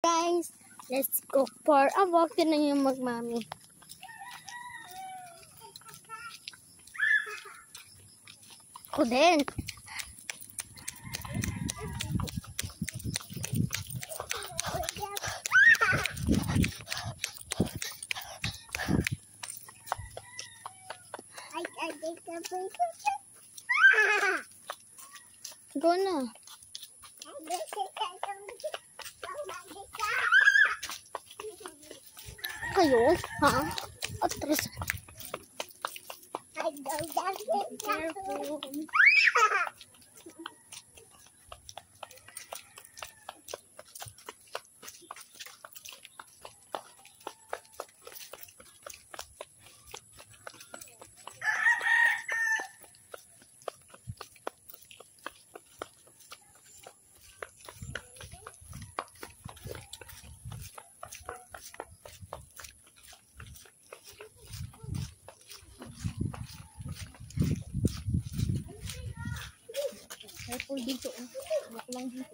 Guys, let's go for a walk. Tinan yung magmami. Ako din. Go na. Kayo? Ha? Atras. Careful. Careful dito. Wag lang dito.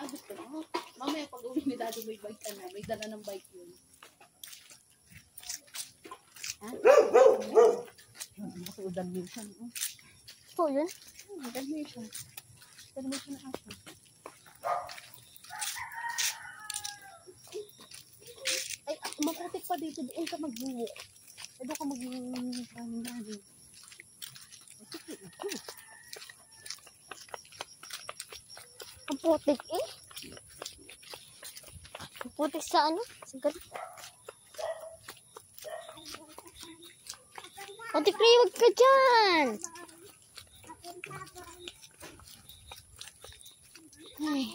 Gusto mo? Mamaya pag uwi ni Daddy may bike ka na. May dala ng bike yun. Ha? Kasi Dalmatian. Po yun? Dalmatian. Dalmatian na ako. Ay, maputik pa dito. Doon ka magbuhok. Ay, doon ka magbuhok. Ang putik eh. Ang putik sa ano? Sa galit. Putik na, huwag ka dyan. Ay.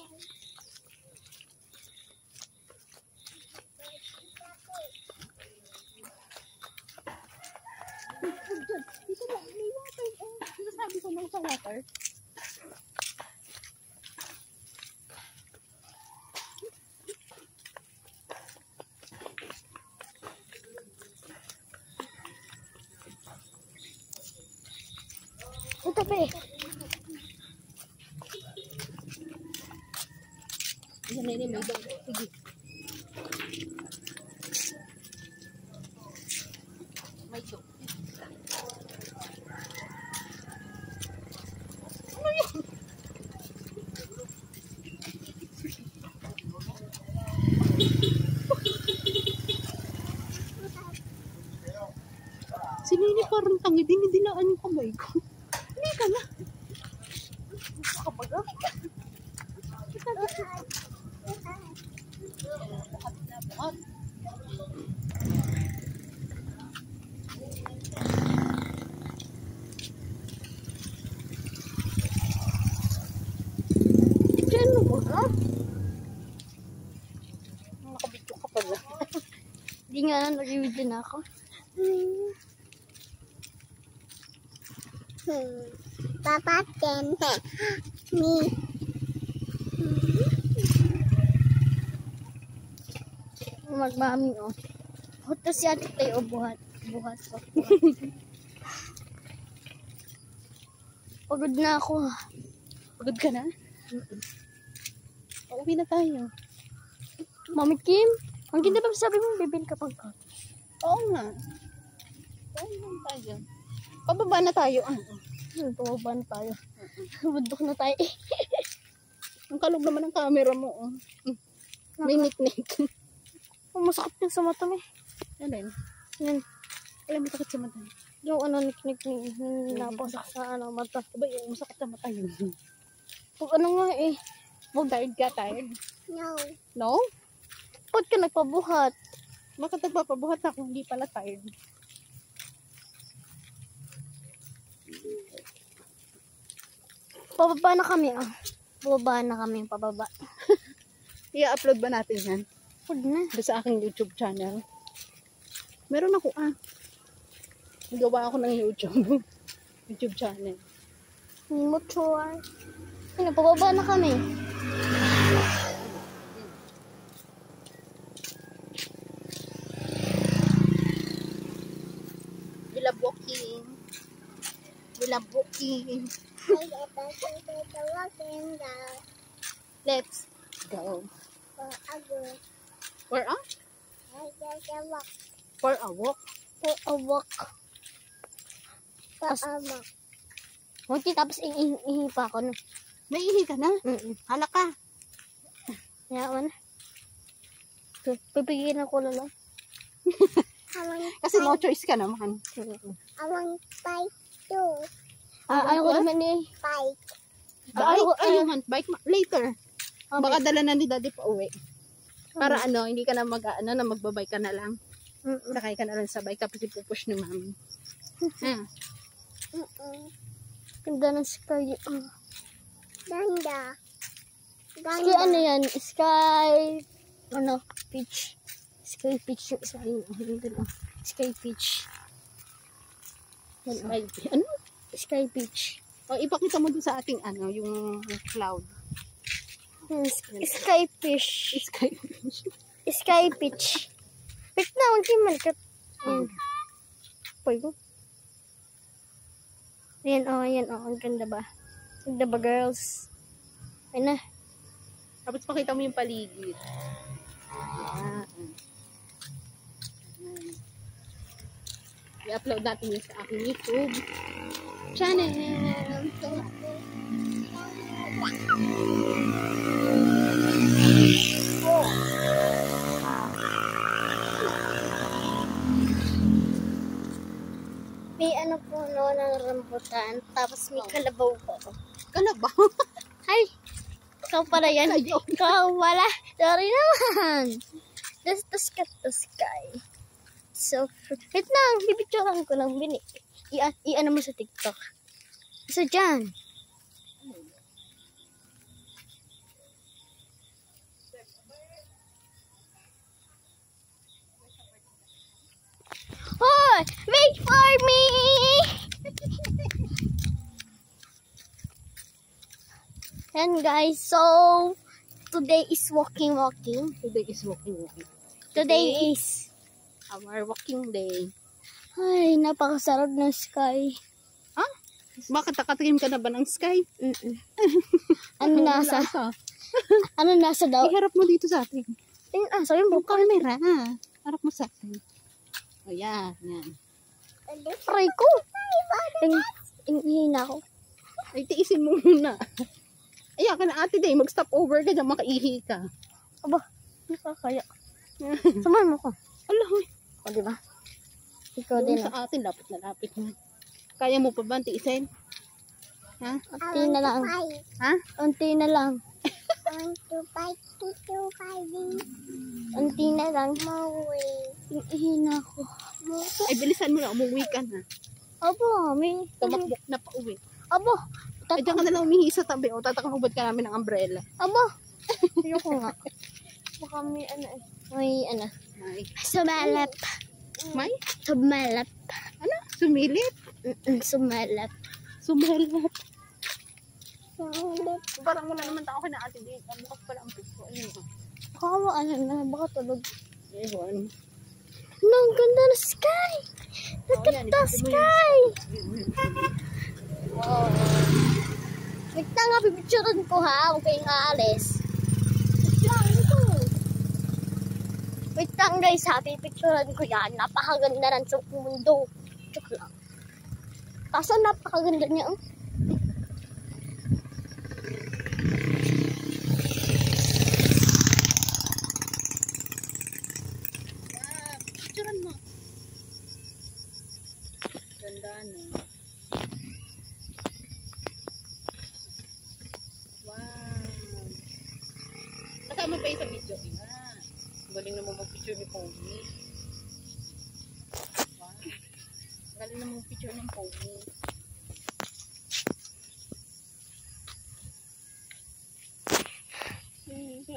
Dito na, may water. Sinasabi ko lang sa water. Ito pa eh. Yan na may daw. Sige. May joke. Ano yan? Si Nini parang tangi. Dinidilaan yung kamay ko. Hindi ka na. Kapaga. Diyan mo ba? Nakabidyo ka pala. Hindi nga na nag-video na ako. Papa tente me. Magmami oh. Hoto si ate tayo buhat. Buhat ko. Pagod na ako. Pagod ka na? Pauwi na tayo. Mami Kim, ang ganda ba sabi mo bibili ka pang ka? Oo nga. Pauwi na tayo. Pababa na tayo. Pababa na tayo. Bundok na tayo eh. Ang kalog naman ng camera mo. Oh. May nik-nik. Masakit yung sa mata mo eh. Alin? Yan. Alam mo sakit sa mata. Yung ano nik-nik napasak sa ano mata. Aba yun, masakit sa mata yun. Pag ano nga eh. Huwag tired ka, tired? No. No? Ba't ka nagpabuhat? Bakit nagpapabuhat na kung hindi pala tired? Pababa na kami ah. Pababa na kami, pababa. I-upload ba natin yan? Huwag na. Doon sa aking YouTube channel. Meron ako Gawa ako ng YouTube. YouTube channel. Motor. Ano, pababa na kami. We love walking. We love walking. Walking down Let's go. for a good. For a? I just walk For a walk. For a walk. for a walk. Munti, tapos ihi pa ako. No? Naihi ka na? Hala ka. Yaman. Pipigilan ko na lang. Kasi no choice ka naman. I want bike too. Ayaw ko naman eh. Bike. Bike? Ayun, bike later. Baka dala na ni daddy pa uwi. Para ano, hindi ka na magbabike ka na lang. Sakay ka na lang sa bike tapos ipupush ni mami. Ganda ng sky. Ganda. Sky ano yan? Sky... Ano? Peach. Sky peach yung isa. Sky peach. Ano? Sky peach. O, ipakita mo dun sa ating ano, yung cloud. Sky fish. Sky. Sky peach. Wait na, huwag kayo malikat. Poy ko. Ayan o, ayan o. Ang ganda ba? Ganda ba, girls? Ayan na. Tapos pakita mo yung paligid. I-upload natin yun sa aking YouTube channel. May ano po no, ng rambutan. Tapos may kalabaw po. Kalabaw? Ay! Ikaw pala yan. Ikaw pala. Sorry naman. Just the sky. So, wait lang. Bibidyokan ko lang. I-ano mo sa TikTok. So, dyan. Hoy! Wait for me! And guys, so today is walking. Today is walking. Today is Our walking day. ay, napakasarap ng sky. Ah? Bakit nakatingin ka na ba ng sky? Ano nasa? Ano nasa daw? Iharap mo dito sa atin. Sabi mo, Yung camera. Harap mo sa atin. O yan. pray ko. Hihina ako. Ay, tiisin mo muna. Ayan ka na ate day. Mag-stop over ka dyan. Makaihi ka. Aba, hindi ka kaya. Samahan mo ko. Allah, O, diba? Ikaw doon din. sa atin. Lapit na lapit mo. Kaya mo pa ba tiisin? Ha? Unti na lang. Ha? Unti na lang. I want to bike to riding. Unti na lang. Maui. Hihina ako. Ay, bilisan mo na. Umuwi ka na. Aba, may... Tumakbok na pa uwi. Aba, Ay, diyan ka na lang umihi sa tabi. O, tatakahubad ka namin ng umbrella. aba. Ayoko nga. Baka may ano eh. May ano. Ay. Sumalap. May? Sumalap. Ano? Sumilit? Sumalap. Sumalat. Parang wala naman tao na ate dito. Bukas pala ang piso. Ayun o. Baka ano na. Baka tulog. Ayun. No, ang ganda na sky. Look at the sky. Wow. Wait na nga, pipicturean ko ha. Huwag kayong aalis. Wait lang guys ha, pipicturean ko yan. Napakaganda ng sa mundo. Joke lang. Kaso napakaganda niya. Oh. Picturean mo. Ganda na. Wow. Kasama pa yung sa video. Galing naman mag-picture ni Pogi. Wow. Galing naman mag-picture ng Pogi.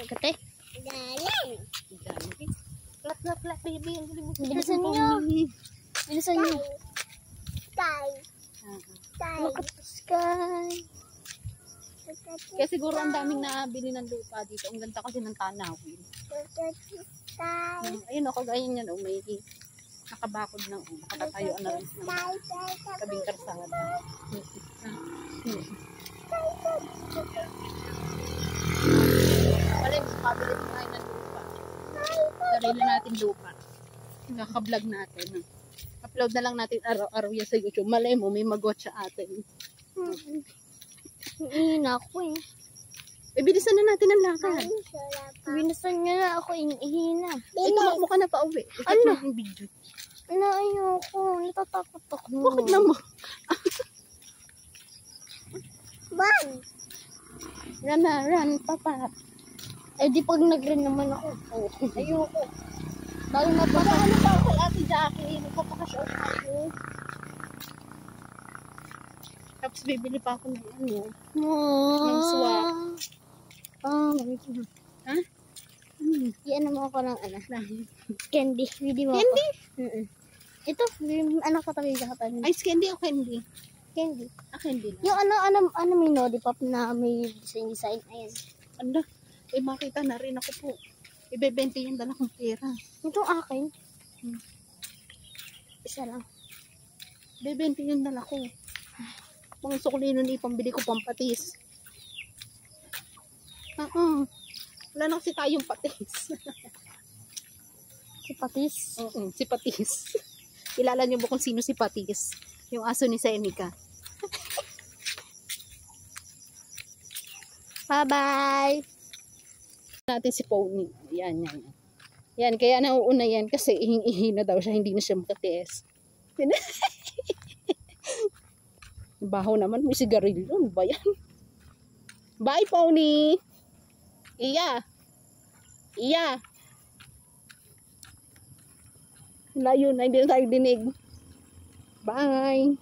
Kate, Galing. Plat, baby. Ang galing mag-picture bilisan ng niyo. Pogi. Bilisan niyo. Sky. Ah. Sky. Look at the sky. Kaya siguro ang daming nabili ng lupa dito. Ang ganda kasi ng tanawin. Look at the sky. Ayun o, kagaya niyan o, may nakabakod ng nakatatayo na rin ng tabing karsada. Malay mo, pabili mo tayo ng lupa. Sarili natin lupa. Kaka-vlog natin. Upload na lang natin araw-araw yan sa YouTube. Malay mo, may mag-watch sa atin. Ihina ako eh. Bilisan na natin ang lakad. Binasan niya na ako, ihina. Tumakbo ka na pa uwi. Ano? Ang video. Ano, ayoko. Natatakot ako. Bakit naman? One. Run na, run, papa. Eh di pag nag-run naman ako. Ayoko. Bago na pa. Ano pa ako, Ate Jackie? Magpapakashout ako. Tapos bibili pa ako ng ano. Ng swak. Wait na. Ha? Iyan naman ako ng candy. Video mo Candy? ako. Ito, yung anak ko talaga kakatanin. Ice candy o candy? Candy. Ah, candy na. Yung ano may lollipop na may design. Ayan. Ano? Makita na rin ako po. Ibebente yung dala kong pera. Ito akin. Isa lang. Ibebente yung dala ko. Mga sukulino ni pambili ko pampatis. Wala na kasi tayong patis. Si Patis. Si Patis. Kilala niyo ba kung sino si Patis? Yung aso ni Seneca. Bye-bye. Natin si Pony. Yan. Yan, kaya nauuna yan kasi ihing-ihi na daw siya. Hindi na siya makatiis. Baho naman. May sigarilyo. Ano ba yan? Bye, Pony! Iya! Layo na. Hindi na tayo dinig. Bye!